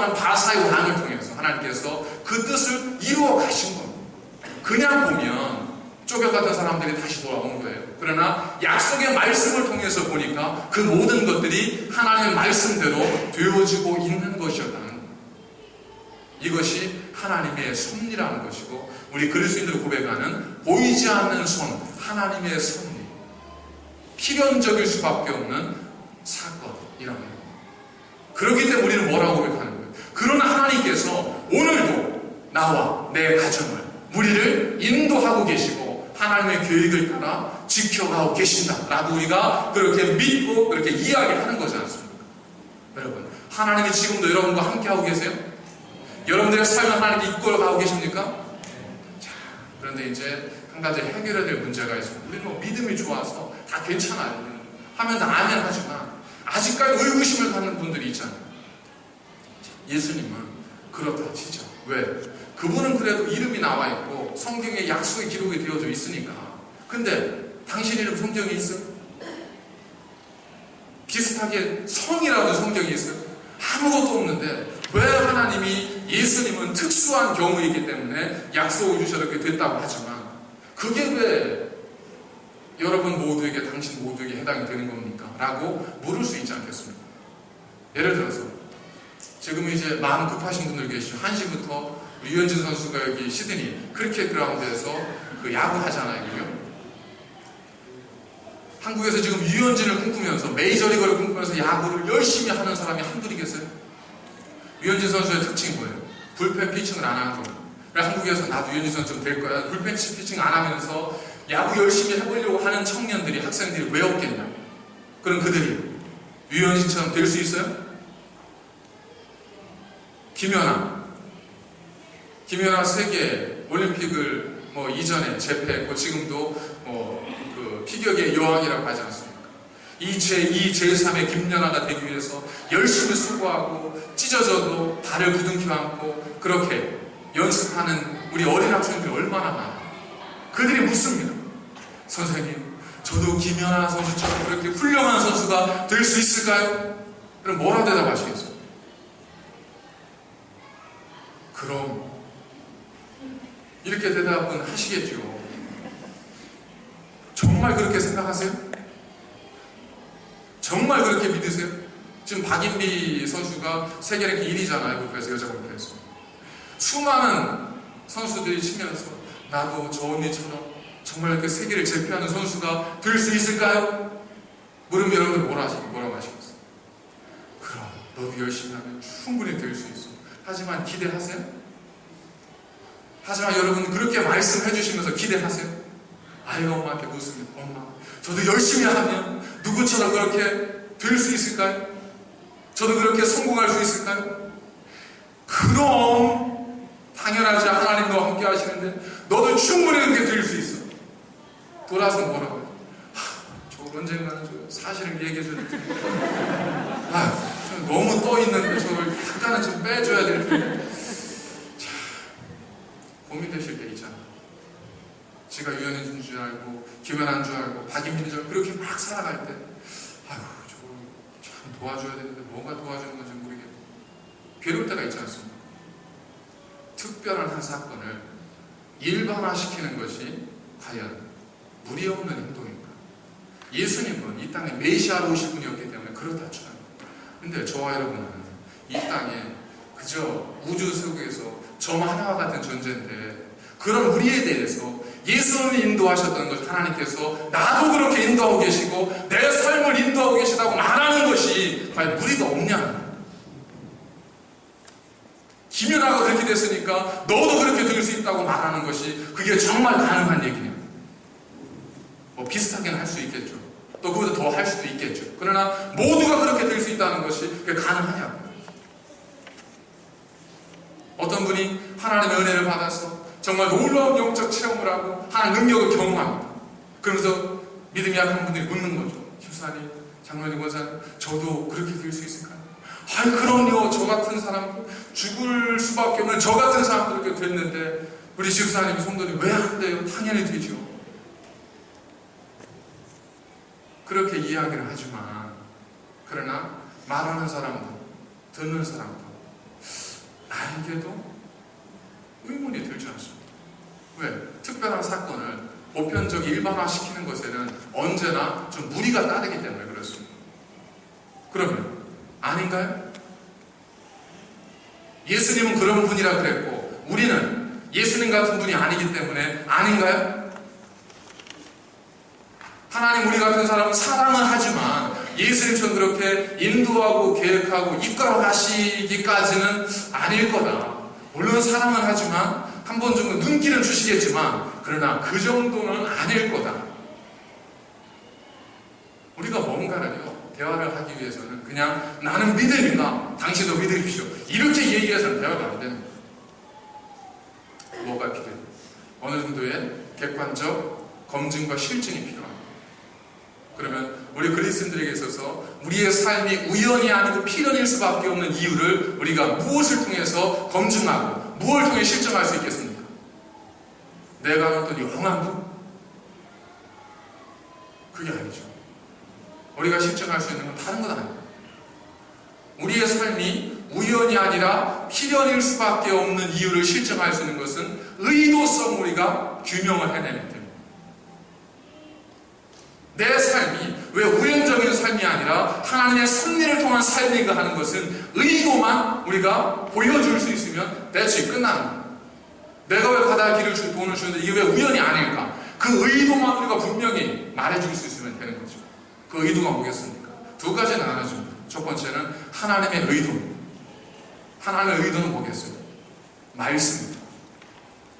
사람 바사의 왕을 통해서 하나님께서 그 뜻을 이루어 가신 겁니다. 그냥 보면 쪼개갔던 사람들이 다시 돌아온 거예요. 그러나 약속의 말씀을 통해서 보니까 그 모든 것들이 하나님의 말씀대로 되어지고 있는 것이었다는 거예요. 이것이 하나님의 섭리라는 것이고, 우리 그리스도인들이 고백하는 보이지 않는 손, 하나님의 섭리, 필연적일 수밖에 없는 사건이라는 거예요. 그렇기 때문에 우리는 뭐라고 고백하는 거예요? 그러나 하나님께서 오늘도 나와 내 가정을, 우리를 인도하고 계시고 하나님의 계획을 따라 지켜가고 계신다라고 우리가 그렇게 믿고 그렇게 이야기하는 거지 않습니까? 여러분, 하나님이 지금도 여러분과 함께하고 계세요? 여러분들의 삶을 하나님께 이끌어가고 계십니까? 자, 그런데 이제 한 가지 해결해야 될 문제가 있습니다. 우리는 뭐 믿음이 좋아서 다 괜찮아요 하면 다 아멘 하지만 아직까지 의구심을 갖는 분들이 있잖아요. 예수님은 그렇다 치죠. 왜? 그분은 그래도 이름이 나와 있고 성경에 약속의 기록이 되어져 있으니까. 근데 당신 이름 성경에 있어요? 비슷하게 성이라도 성경에 있어요? 아무것도 없는데 왜 하나님이, 예수님은 특수한 경우이기 때문에 약속을 주셔서 이렇게 됐다고 하지만 그게 왜 여러분 모두에게, 당신 모두에게 해당이 되는 겁니까? 라고 물을 수 있지 않겠습니까? 예를 들어서 지금 이제 마음 급하신 분들 계시죠. 1시부터 유현진 선수가 여기 시드니 크리켓 그라운드에서 그 야구 하잖아요. 그죠? 한국에서 지금 유현진을 꿈꾸면서, 메이저리거를 꿈꾸면서 야구를 열심히 하는 사람이 한둘이겠어요? 유현진 선수의 특징이 뭐예요? 불펜 피칭을 안 하는 거예요. 그래서 한국에서 나도 유현진 선수 될 거야. 불펜 피칭 안 하면서 야구 열심히 해보려고 하는 청년들이, 학생들이 왜 없겠냐? 그럼 그들이 유현진처럼 될 수 있어요? 김연아 세계 올림픽을 뭐 이전에 제패했고 지금도 그 피겨계의 여왕이라고 하지 않습니까? 이 제2, 제3의 김연아가 되기 위해서 열심히 수고하고 찢어져도 발을 부둥켜 안고 그렇게 연습하는 우리 어린 학생들이 얼마나 많아요. 그들이 묻습니다. 선생님, 저도 김연아 선수처럼 그렇게 훌륭한 선수가 될 수 있을까요? 그럼 뭐라 대답하시겠어요? 그럼 이렇게 대답은 하시겠죠. 정말 그렇게 생각하세요? 정말 그렇게 믿으세요? 지금 박인비 선수가 세계랭킹 1위잖아요. 골프에서, 여자 골프에서. 수많은 선수들이 치면서 나도 저 언니처럼 정말 이렇게 세계를 제패하는 선수가 될 수 있을까요? 물으면 여러분들 뭐라고 하시겠어요? 그럼 너도 열심히 하면 충분히 될 수 있어. 하지만 기대하세요? 하지만 여러분 그렇게 말씀해 주시면서 기대하세요? 아이가 엄마한테 묻습니다. 엄마, 저도 열심히 하면 누구처럼 그렇게 될 수 있을까요? 저도 그렇게 성공할 수 있을까요? 그럼 당연하지, 하나님과 함께 하시는데 너도 충분히 그렇게 될 수 있어. 돌아서 뭐라고 해요? 저 언젠가는 저 사실을 얘기해 줘야 될 텐데, 너무 떠 있는데 저걸 약간은 좀 빼줘야 될 텐데. 자, 고민되실 때 있잖아. 제가 유현진 줄 알고 김연아인 줄 알고 박인빈인 줄 알고 그렇게 막 살아갈 때 아이고 저걸 참 도와줘야 되는데 뭐가 도와주는 건지 모르겠고 괴로울 때가 있지 않습니까? 특별한 한 사건을 일반화시키는 것이 과연 무리 없는 행동인가? 예수님은 이 땅에 메시아로 오실 분이었기 때문에 그렇다 쳐요. 근데 저와 여러분은 이 땅에 그저 우주 세계에서 점 하나와 같은 존재인데 그런 우리에 대해서 예수님이 인도하셨던 것, 하나님께서 나도 그렇게 인도하고 계시고 내 삶을 인도하고 계시다고 말하는 것이 과연 무리가 없냐? 김연아가 그렇게 됐으니까 너도 그렇게 될 수 있다고 말하는 것이 그게 정말 가능한 얘기냐? 뭐 비슷하게는 할 수 있겠죠. 또 그보다 더 할 수도 있겠죠. 그러나 모두가 그렇게 될 수 있다는 것이 그게 가능하냐고. 어떤 분이 하나님의 은혜를 받아서 정말 놀라운 영적 체험을 하고 하나님의 능력을 경험합니다. 그러면서 믿음이 약한 분들이 묻는 거죠. 집사님, 장로님, 권사님, 저도 그렇게 될 수 있을까요? 아이 그럼요. 저 같은 사람도 죽을 수밖에 없는 저 같은 사람도 이렇게 됐는데 우리 집사님, 성도님 왜 안 돼요? 당연히 되죠. 그렇게 이야기를 하지만 그러나 말하는 사람도 듣는 사람도 나에게도 의문이 들지 않습니다. 왜? 특별한 사건을 보편적 일반화시키는 것에는 언제나 좀 무리가 따르기 때문에 그렇습니다. 그러면 아닌가요? 예수님은 그런 분이라 그랬고 우리는 예수님 같은 분이 아니기 때문에 아닌가요? 하나님 우리 같은 사람은 사랑을 하지만 예수님처럼 그렇게 인도하고 계획하고 이끌어 가시기까지는 아닐 거다. 물론 사랑은 하지만 한 번 정도 눈길은 주시겠지만 그러나 그 정도는 아닐 거다. 우리가 뭔가를요 대화를 하기 위해서는 그냥 나는 믿으니까 당신도 믿으십시오 이렇게 얘기해서는 대화가 안 되는 거예요. 뭐가 필요해요? 어느 정도의 객관적 검증과 실증이 필요합니다. 그러면 우리 그리스도인들에게 있어서 우리의 삶이 우연이 아니고 필연일 수밖에 없는 이유를 우리가 무엇을 통해서 검증하고 무엇을 통해 실증할 수 있겠습니까? 내가 어떤 영한 분? 그게 아니죠. 우리가 실증할 수 있는 건 다른 건 아니에요. 우리의 삶이 우연이 아니라 필연일 수밖에 없는 이유를 실증할 수 있는 것은 의도성 우리가 규명을 해내기 때문에 내 삶이 왜 우연적인 삶이 아니라 하나님의 섭리를 통한 삶인가 하는 것은 의도만 우리가 보여줄 수 있으면 대체 끝나는 거예요. 내가 왜 바다에 길을 주고 돈을 주는데 이게 왜 우연이 아닐까? 그 의도만 우리가 분명히 말해줄 수 있으면 되는 거죠. 그 의도가 뭐겠습니까? 두 가지는 나눠집니다. 첫 번째는 하나님의 의도입니다. 하나님의 의도는 뭐겠어요? 말씀입니다.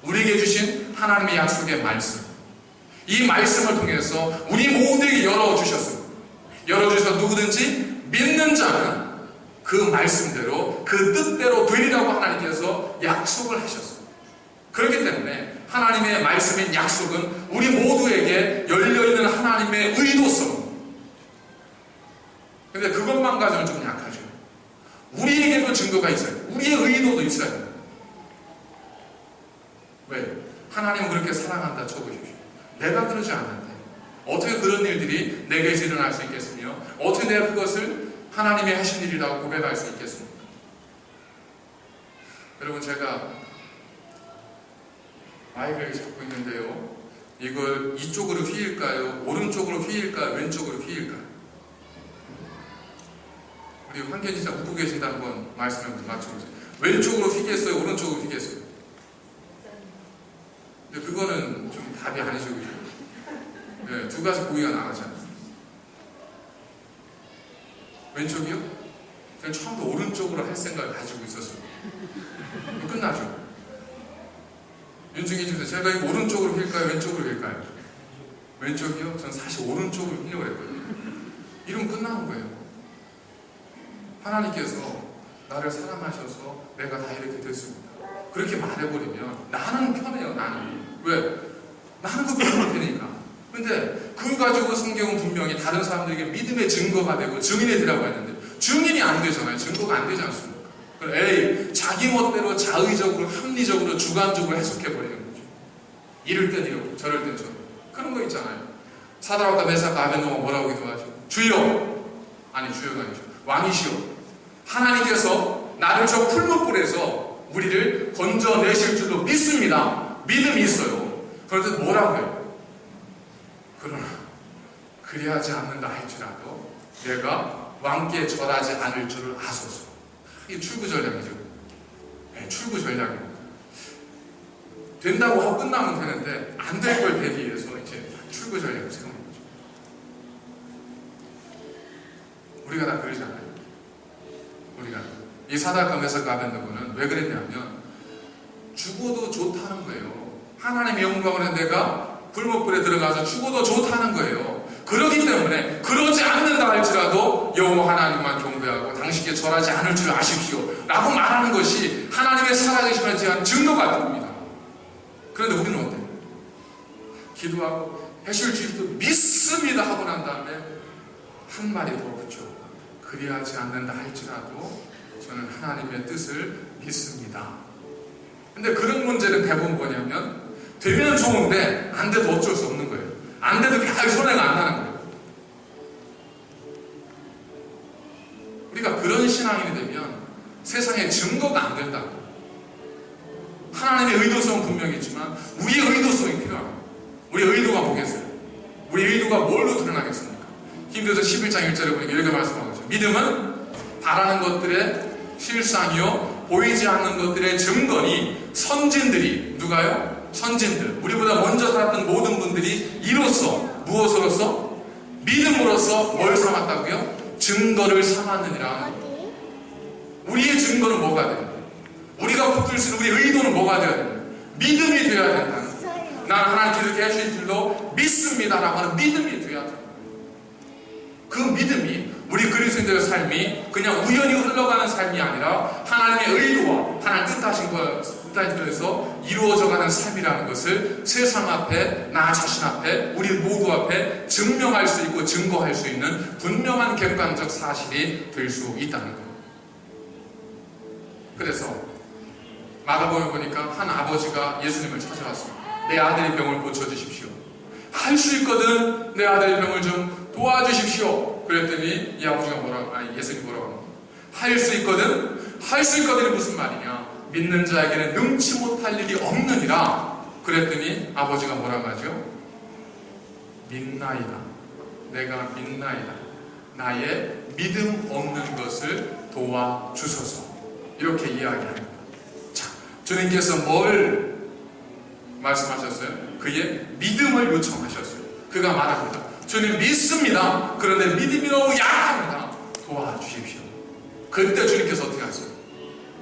우리에게 주신 하나님의 약속의 말씀. 이 말씀을 통해서 우리 모두에게 열어주셨습니다. 열어주셔서 누구든지 믿는 자는 그 말씀대로 그 뜻대로 되리라고 하나님께서 약속을 하셨습니다. 그렇기 때문에 하나님의 말씀인 약속은 우리 모두에게 열려있는 하나님의 의도성. 근데 그것만 가지고는 좀 약하죠. 우리에게도 증거가 있어요. 우리의 의도도 있어요. 왜? 하나님은 그렇게 사랑한다 쳐보십시오. 내가 그러지 않는데 어떻게 그런 일들이 내게서 일어날 수 있겠으며 어떻게 내가 그것을 하나님이 하신 일이라고 고백할 수 있겠습니까? 여러분 제가 마이크를 잡고 있는데요. 이걸 이쪽으로 휘일까요? 오른쪽으로 휘일까요? 왼쪽으로 휘일까요? 우리 황견지사 웃고 계신다 한번 말씀해 맞춰보세요. 왼쪽으로 휘겠어요? 오른쪽으로 휘겠어요? 근데 그거는 좀 답이 아니죠. 네, 두 가지 고의가 나가잖아요. 왼쪽이요? 저는 처음부터 오른쪽으로 할 생각을 가지고 있었어요. 끝나죠. 윤중이 중에서 제가 이거 오른쪽으로 휠까요? 왼쪽으로 휠까요? 왼쪽이요? 저는 사실 오른쪽으로 휘려고 했거든요. 이러면 끝나는 거예요. 하나님께서 나를 사랑하셔서 내가 다 이렇게 됐습니다. 그렇게 말해버리면 나는 편해요. 나는. 왜? 나는 그 편할 테니까. 근데 그거 가지고 성경은 분명히 다른 사람들에게 믿음의 증거가 되고 증인이 되라고 했는데 증인이 안 되잖아요. 증거가 안 되지 않습니까? 그럼 에이 자기 멋대로 자의적으로 합리적으로 주관적으로 해석해버리는 거죠. 이럴 땐 이러고 저럴 땐 저러고 그런 거 있잖아요. 사드락과 메삭과 아벤노가 뭐라고 기도하죠? 주여! 아니 주여가 아니죠. 왕이시여 하나님께서 나를 저 풀무불에서 우리를 건져내실 줄로 믿습니다. 믿음이 있어요. 그럴 때 뭐라고 해요? 그러나 그리하지 않는다 할지라도 내가 왕께 절하지 않을 줄을 아소서. 이게 출구 전략이죠. 네, 출구 전략입니다. 된다고 하고 끝나면 되는데 안 될 걸 대비해서 이제 출구 전략을 세우는 거죠. 우리가 다 그러잖아요. 우리가 이 사드락과 메삭과 아벤노고는 왜 그랬냐면 죽어도 좋다는 거예요. 하나님의 영광을 내가 불목불에 들어가서 죽어도 좋다는 거예요. 그렇기 때문에 그러지 않는다 할지라도 여호와 하나님만 경배하고 당신께 절하지 않을 줄 아십시오 라고 말하는 것이 하나님의 살아계심에 대한 증거가 됩니다. 그런데 우리는 어때요? 기도하고 하실 줄도 믿습니다 하고 난 다음에 한 마디 더 붙여 그리하지 않는다 할지라도 저는 하나님의 뜻을 믿습니다. 근데 그런 문제는 대부분 뭐냐면 되면 좋은데 안 돼도 어쩔 수 없는 거예요. 안 돼도 별 손해가 안 나는 거예요. 우리가 그런 신앙인이 되면 세상에 증거가 안 된다고. 하나님의 의도성은 분명히 있지만 우리의 의도성이 필요합니다. 우리의 의도가 뭐겠어요? 우리의 의도가 뭘로 드러나겠습니까? 히브리서 11장 1절에 보니까 이렇게 말씀하고 있죠. 믿음은 바라는 것들의 실상이요 보이지 않는 것들의 증거니 선진들이, 누가요? 선진들, 우리보다 먼저 살았던 모든 분들이 이로써, 무엇으로서? 믿음으로써 뭘 삼았다고요? 증거를 삼았느니라. 우리의 증거는 뭐가 돼요? 우리가 붙들 수 있는 우리의 의도는 뭐가 되어야 돼요? 믿음이 되어야 된다. 나는 하나님 기도케 해주신 줄로 믿습니다라고 하는 믿음이 되어야 돼요. 그 믿음이 우리 그리스도인들의 삶이 그냥 우연히 흘러가는 삶이 아니라 하나님의 의도와 하나님 뜻하신 것에서 이루어져가는 삶이라는 것을 세상 앞에, 나 자신 앞에, 우리 모두 앞에 증명할 수 있고 증거할 수 있는 분명한 객관적 사실이 될 수 있다는 거예요. 그래서 마가복음에 보니까 한 아버지가 예수님을 찾아왔어요. 내 아들의 병을 고쳐주십시오. 할 수 있거든 내 아들의 병을 좀 도와주십시오. 그랬더니 이 아버지가 예수님이 뭐라고 합니까? 할 수 있거든? 할 수 있거든이 무슨 말이냐? 믿는 자에게는 능치 못할 일이 없느니라. 그랬더니 아버지가 뭐라고 하죠? 믿나이다. 내가 믿나이다. 나의 믿음 없는 것을 도와주소서. 이렇게 이야기합니다. 자, 주님께서 뭘 말씀하셨어요? 그의 믿음을 요청하셨어요. 그가 말합니다. 주님 믿습니다. 그런데 믿음이 너무 약합니다. 도와주십시오. 그때 주님께서 어떻게 하세요?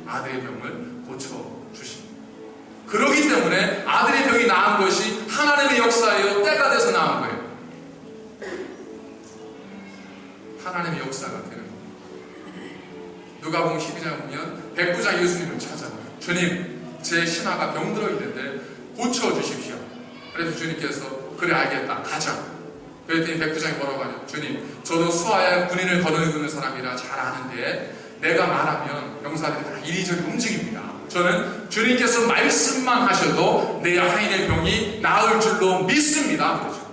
아들의 병을 고쳐주십니다. 그렇기 때문에 아들의 병이 나은 것이 하나님의 역사예요? 때가 돼서 나은 거예요? 하나님의 역사가 되는 거예요. 누가복음 12장 보면 백부장 예수님을 찾아와요. 주님, 제 신하가 병들어 있는데 고쳐주십시오. 그래서 주님께서 그래 알겠다 가자. 그랬더니 백부장이 뭐라고 하냐? 주님, 저도 수하에 군인을 거느리는 사람이라 잘 아는데 내가 말하면 병사들이 다 이리저리 움직입니다. 저는 주님께서 말씀만 하셔도 내 하인의 병이 나을 줄로 믿습니다. 그러죠.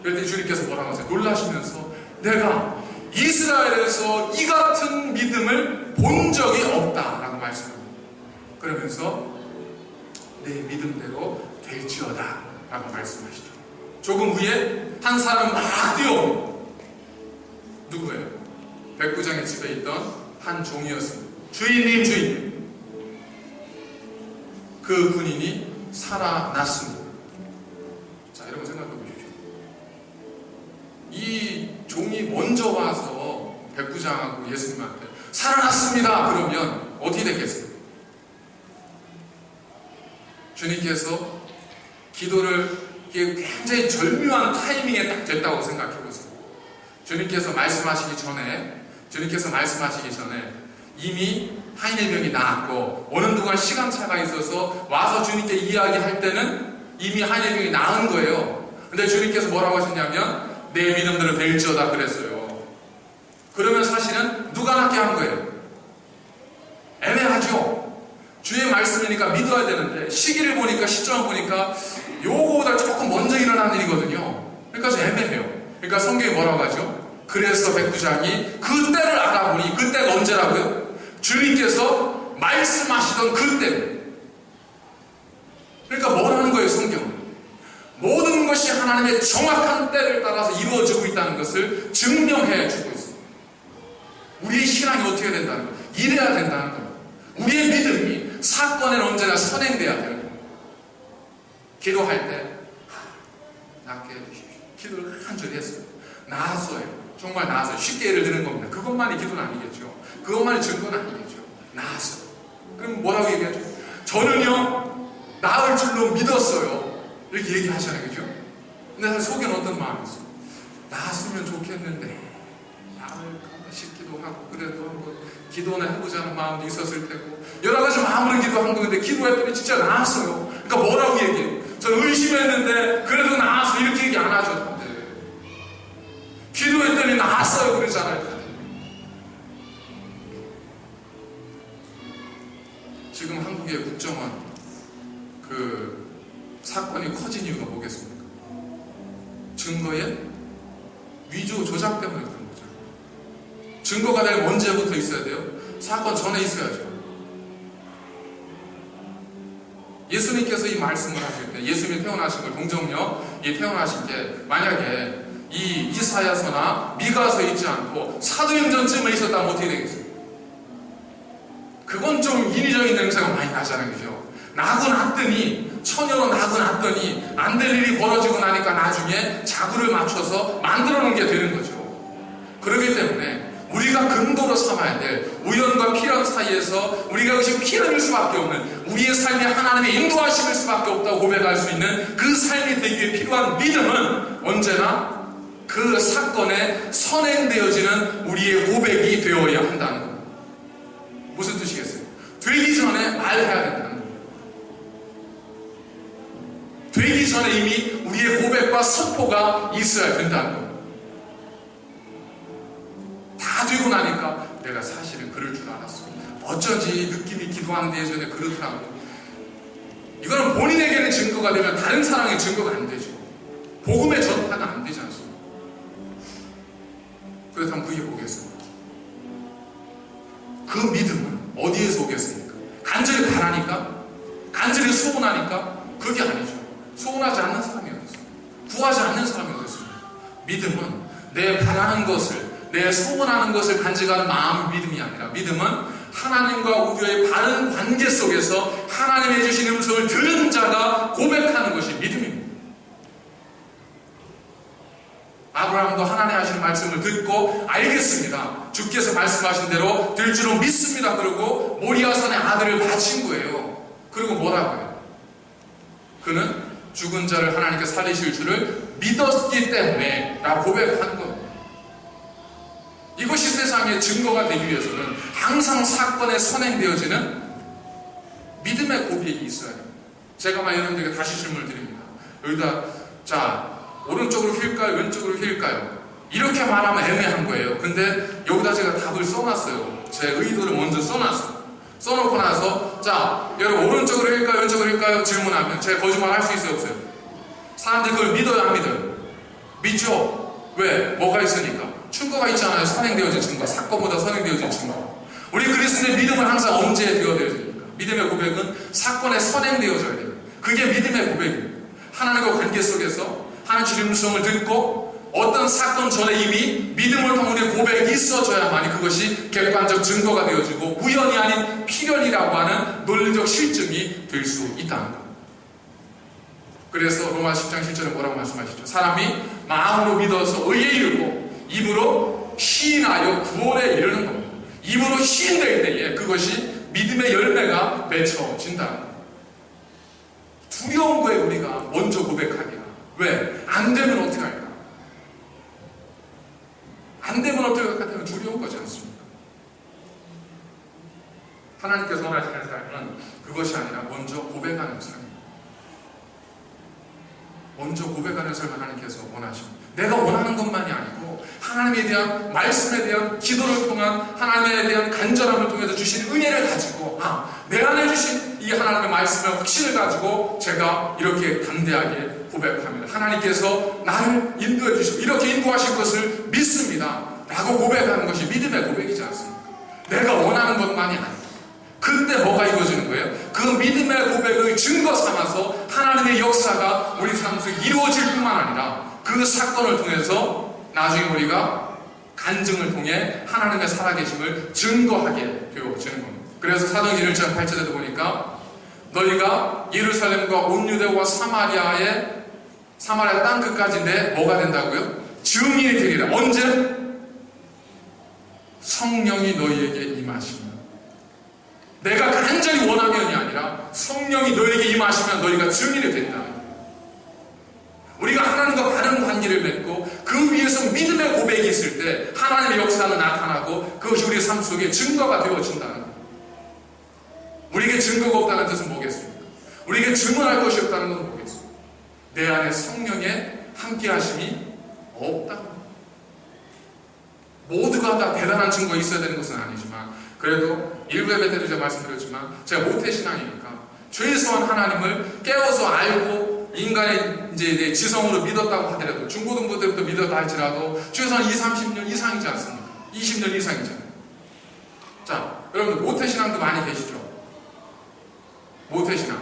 그랬더니 주님께서 뭐라고 하세요? 놀라시면서 내가 이스라엘에서 이 같은 믿음을 본 적이 없다라고 말씀합니다. 그러면서 내 믿음대로 될지어다 라고 말씀하시죠. 조금 후에 한 사람 막 뛰어옵니다. 누구예요? 백부장의 집에 있던 한 종이었습니다. 주인님, 주인님. 그 군인이 살아났습니다. 자, 여러분 생각해 보십시오. 이 종이 먼저 와서 백부장하고 예수님한테 살아났습니다 그러면 어떻게 됐겠어요? 주님께서 기도를 굉장히 절묘한 타이밍에 딱 됐다고 생각해 보세요. 주님께서 말씀하시기 전에 이미 하인의 병이 나았고 어느 동안 시간차가 있어서 와서 주님께 이야기할 때는 이미 하인의 병이 나은 거예요. 근데 주님께서 뭐라고 하셨냐면 내 믿음대로 될지어다 그랬어요. 그러면 사실은 누가 낫게 한 거예요? 애매하죠. 주의 말씀이니까 믿어야 되는데 시기를 보니까 시점을 보니까 요거보다 조금 먼저 일어난 일이거든요. 그러니까 좀 애매해요. 그러니까 성경이 뭐라고 하죠? 그래서 백부장이 그때를 알아보니 그때가 언제라고요? 주님께서 말씀하시던 그때. 그러니까 뭐라는 거예요 성경은? 모든 것이 하나님의 정확한 때를 따라서 이루어지고 있다는 것을 증명해 주고 있습니다. 우리의 신앙이 어떻게 된다는 거예요? 이래야 된다는 거예요. 우리의 믿음이 사건에는 언제나 선행돼야 되는 거예요. 기도할 때 낫게 해주십시오. 기도를 한 줄 했어요. 나았어요. 정말 나았어요. 쉽게 예를 드는 겁니다. 그것만이 기도는 아니겠죠. 그것만이 증거는 아니겠죠. 나았어요. 그럼 뭐라고 얘기하죠? 저는요 나을 줄로 믿었어요. 이렇게 얘기하잖아요. 그죠? 근데 사실 속에는 어떤 마음이 있어요? 나았으면 좋겠는데 나을까 싶기도 하고 그래도 한번 기도나 해보자는 마음도 있었을 테고 여러 가지 마음으로 기도한 건데 기도했더니 진짜 나았어요. 그러니까 뭐라고 얘기해요? 저는 의심했는데 그래도 나았어 이렇게 얘기 안 하죠. 기도했더니 나았어요 그러잖아요. 지금 한국의 국정원 그 사건이 커진 이유가 뭐겠습니까? 증거의 위조 조작 때문에 그런 거죠. 증거가 될 언제부터 있어야 돼요? 사건 전에 있어야죠. 예수님께서 이 말씀을 하실 때 예수님이 태어나신 걸 동정녀 태어나신 게 만약에 이 이사야서나 미가서에 있지 않고 사도행전쯤에 있었다면 어떻게 되겠어요? 그건 좀 인위적인 냄새가 많이 나잖아요. 그죠? 나고 났더니 처녀로 나고 났더니 안 될 일이 벌어지고 나니까 나중에 자구를 맞춰서 만들어 놓은 게 되는 거죠. 그렇기 때문에 우리가 근거로 삼아야 될 우연과 필연 사이에서 우리가 그것이 필연일 수밖에 없는 우리의 삶이 하나님의 인도하심일 수밖에 없다고 고백할 수 있는 그 삶이 되기 위해 필요한 믿음은 언제나 그 사건에 선행되어지는 우리의 고백이 되어야 한다는 겁니다. 무슨 뜻이겠어요? 되기 전에 말해야 된다는 겁니다. 되기 전에 이미 우리의 고백과 선포가 있어야 된다는 겁니다. 다 되고 나니까 내가 사실은 그럴 줄 알았어. 어쩐지 느낌이 기도하는 데 예전에 그렇더라고. 이거는 본인에게는 증거가 되면 다른 사람에게 증거가 안 되죠. 복음의 전파가 안 되지 않습니까? 그렇다면 그게 뭐겠습니까? 그 믿음은 어디에서 오겠습니까? 간절히 바라니까? 간절히 소원하니까? 그게 아니죠. 소원하지 않는 사람이 어디 있습니까? 구하지 않는 사람이 어디 있습니까? 믿음은 내 바라는 것을, 내 소원하는 것을 간직하는 마음의 믿음이 아니라 믿음은 하나님과 우리의 바른 관계 속에서 하나님의 주신 음성을 들은 자가 고백하는 것이 믿음입니다. 아브라함도 하나님 하시는 말씀을 듣고 알겠습니다. 주께서 말씀하신 대로 될 줄은 믿습니다. 그러고 모리아산에 아들을 바친 거예요. 그리고 뭐라고요? 그는 죽은 자를 하나님께 살리실 줄을 믿었기 때문에 라고 고백하는 겁니다. 이것이 세상의 증거가 되기 위해서는 항상 사건에 선행되어지는 믿음의 고백이 있어야 합니다. 제가 막 여러분들에게 다시 질문을 드립니다. 여기다 자 오른쪽으로 휠까요? 왼쪽으로 휠까요? 이렇게 말하면 애매한 거예요. 근데 여기다 제가 답을 써놨어요. 제 의도를 먼저 써놨어요. 써놓고 나서 자 여러분 오른쪽으로 휠까요? 왼쪽으로 휠까요? 질문하면 제가 거짓말 할 수 있어요? 없어요? 사람들이 그걸 믿어요? 안 믿어요? 믿죠? 왜? 뭐가 있으니까? 증거가 있잖아요. 선행되어진 증거. 사건보다 선행되어진 증거. 우리 그리스도의 믿음은 항상 언제 되어집니까? 믿음의 고백은 사건에 선행되어져야 돼요. 그게 믿음의 고백입니다. 하나님과 관계 속에서 하나님 주님 음성을 듣고 어떤 사건 전에 이미 믿음을 통한 우리의 고백이 있어져야만이 그것이 객관적 증거가 되어지고 우연이 아닌 필연이라고 하는 논리적 실증이 될 수 있다는 것. 그래서 로마 10장 7절에 뭐라고 말씀하시죠? 사람이 마음으로 믿어서 의에 이르고 입으로 시인하여 구원에 이르는 겁니다. 입으로 시인될 때에 그것이 믿음의 열매가 맺혀진다는 겁니다. 두려운 거예요. 우리가 먼저 고백하기가. 왜? 안 되면 어떻게 할까? 안 되면 어떻게 할까? 때문에 두려운 거지 않습니까? 하나님께서 원하시는 삶은 그것이 아니라 먼저 고백하는 삶입니다. 먼저 고백하는 삶을 하나님께서 원하십니다. 내가 원하는 것만이 아니고 하나님에 대한 말씀에 대한 기도를 통한 하나님에 대한 간절함을 통해서 주신 은혜를 가지고 내 안에 주신 이 하나님의 말씀의 확신을 가지고 제가 이렇게 담대하게 고백합니다. 하나님께서 나를 인도해 주시고 이렇게 인도하실 것을 믿습니다 라고 고백하는 것이 믿음의 고백이지 않습니까? 내가 원하는 것만이 아니고 그때 뭐가 이루어지는 거예요? 그 믿음의 고백을 증거 삼아서 하나님의 역사가 우리 삶 속에 이루어질 뿐만 아니라 그 사건을 통해서 나중에 우리가 간증을 통해 하나님의 살아계심을 증거하게 되어지는 겁니다. 그래서 사도행전 1장 8절에도 보니까 너희가 예루살렘과 온 유대와 사마리아 땅 끝까지 내 뭐가 된다고요? 증인이 되리라. 언제? 성령이 너희에게 임하시면. 내가 간절히 원하면이 아니라 성령이 너에게 임하시면 너희가 증인이 된다. 우리가 하나님과 바른 관계를 맺고 그 위에서 믿음의 고백이 있을 때 하나님의 역사는 나타나고 그것이 우리의 삶 속에 증거가 되어진다는 거예요. 우리에게 증거가 없다는 뜻은 뭐겠습니까? 우리에게 증언할 것이 없다는 것은 뭐겠습니까? 내 안에 성령의 함께하심이 없다는 거예요. 모두가 다 대단한 증거가 있어야 되는 것은 아니지만 그래도 일부 예배 때도 제가 말씀드렸지만 제가 모태신앙이니까 최소한 하나님을 깨워서 알고 인간의 이제 지성으로 믿었다고 하더라도 중고등부 때부터 믿었다 할지라도 최소한 20-30년 이상이지 않습니까? 20년 이상이잖아요. 자, 여러분들 모태신앙도 많이 계시죠? 모태신앙.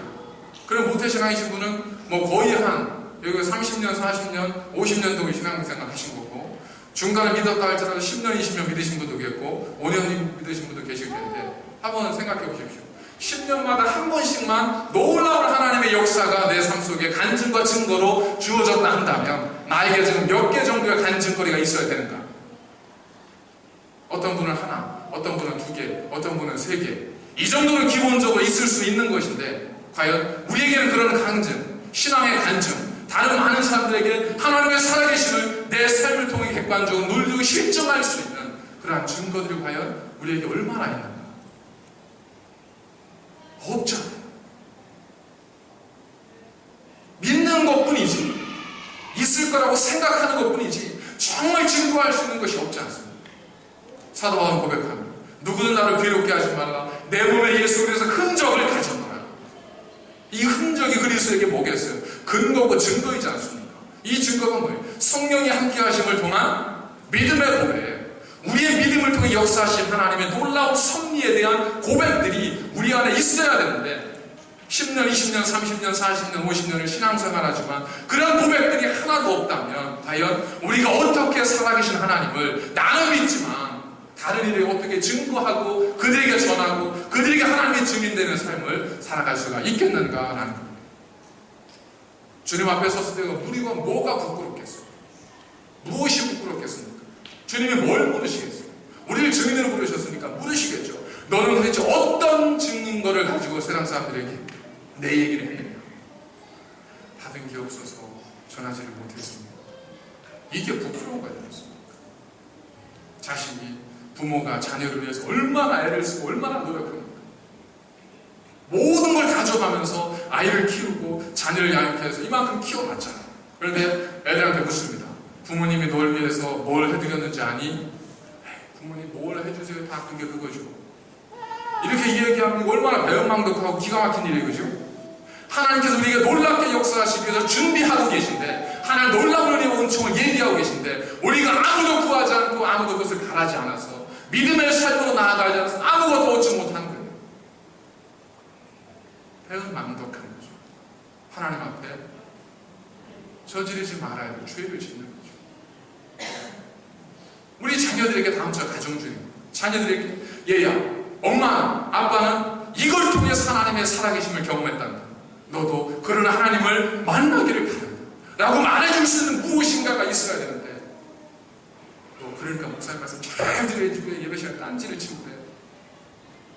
신앙이신 분은 뭐 거의 여기 30년, 40년, 50년 신앙생활 하신 거고, 중간에 믿었다 할지라도 10년, 20년 믿으신 분도 계시고 5년 믿으신 분도 계실 텐데, 한번 생각해 보십시오. 10년마다 한 번씩만 놀라운 하나님의 역사가 내 삶 속에 간증과 증거로 주어졌다 한다면 나에게 지금 몇 개 정도의 간증거리가 있어야 되는가? 어떤 분은 하나, 어떤 분은 2개, 어떤 분은 3개, 이 정도는 기본적으로 있을 수 있는 것인데, 과연 우리에게는 그런 간증, 신앙의 간증, 다른 많은 사람들에게 하나님의 살아계심을 내 삶을 통해 객관적으로 누리고 실증할 수 있는 그러한 증거들이 과연 우리에게 얼마나 있는가? 없잖아요. 믿는 것뿐이지, 있을 거라고 생각하는 것뿐이지 정말 증거할 수 있는 것이 없지 않습니다. 사도 바울은 고백합니다. 누구는 나를 괴롭게 하지 말라. 내 몸에 예수 그리스도의 흔적을 가져놔라. 이 흔적이 그리스도에게 뭐겠어요? 근거고 증거이지 않습니까? 이 증거가 뭐예요? 성령이 함께 하심을 통한 믿음의 고백. 우리의 믿음을 통해 역사하신 하나님의 놀라운 섭리에 대한 고백들이 우리 안에 있어야 되는데, 10년, 20년, 30년, 40년, 50년을 신앙생활하지만 그런 고백들이 하나도 없다면 과연 우리가 어떻게 살아계신 하나님을 나는 믿지만 다른 이들에게 어떻게 증거하고 그들에게 전하고 그들에게 하나님의 증인되는 삶을 살아갈 수가 있겠는가라는 겁니다. 주님 앞에 섰을 때 우리가 뭐가 부끄럽겠어요? 무엇이 부끄럽겠습니까? 주님이 뭘 물으시겠어요? 우리를 증인으로 부르셨으니까 물으시겠죠. 너는 도대체 어떤 증거를 가지고 세상 사람들에게 내 얘기를 했느냐? 받은 게 없어서 전하지를 못했습니다. 이게 부끄러운 거 아니겠습니까? 자신이, 부모가 자녀를 위해서 얼마나 애를 쓰고 얼마나 노력합니까? 모든 걸 가져가면서 아이를 키우고 자녀를 양육해서 이만큼 키워놨잖아요. 그런데 애들한테 묻습니다. 부모님이 널 위해서 뭘 해드렸는지 아니? 부모님 뭘 해주세요? 다 그게 그거죠. 이렇게 이야기하면 얼마나 배은망덕하고 기가 막힌 일이에요, 그죠? 하나님께서 우리에게 놀랍게 역사하시기 위해서 준비하고 계신데, 하나님 놀라운 은혜와 은총을 얘기하고 계신데, 우리가 아무도 구하지 않고 아무도 그것을 바라지 않아서 믿음의 삶으로 나아가지 않아서 아무것도 얻지 못한 거예요. 배은망덕한 거죠. 하나님 앞에 저지르지 말아야 될 죄를 짓는 거죠. 우리 자녀들에게 다음처럼 가정주의, 자녀들에게 얘야, 엄마는, 아빠는 이걸 통해서 하나님의 살아계심을 경험했단다. 너도 그런 하나님을 만나기를 바란다 라고 말해줄 수 있는 무엇인가가 있어야 되는데, 또 그러니까 목사님 말씀 잘 들어주고 예배 시간에 딴지를 치고 그래요.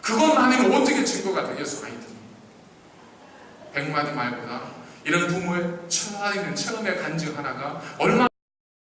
그것만이면 어떻게 증거가 되겠어, 아이들이. 100마디 말보다 이런 부모의 처음의 간증 하나가 얼마나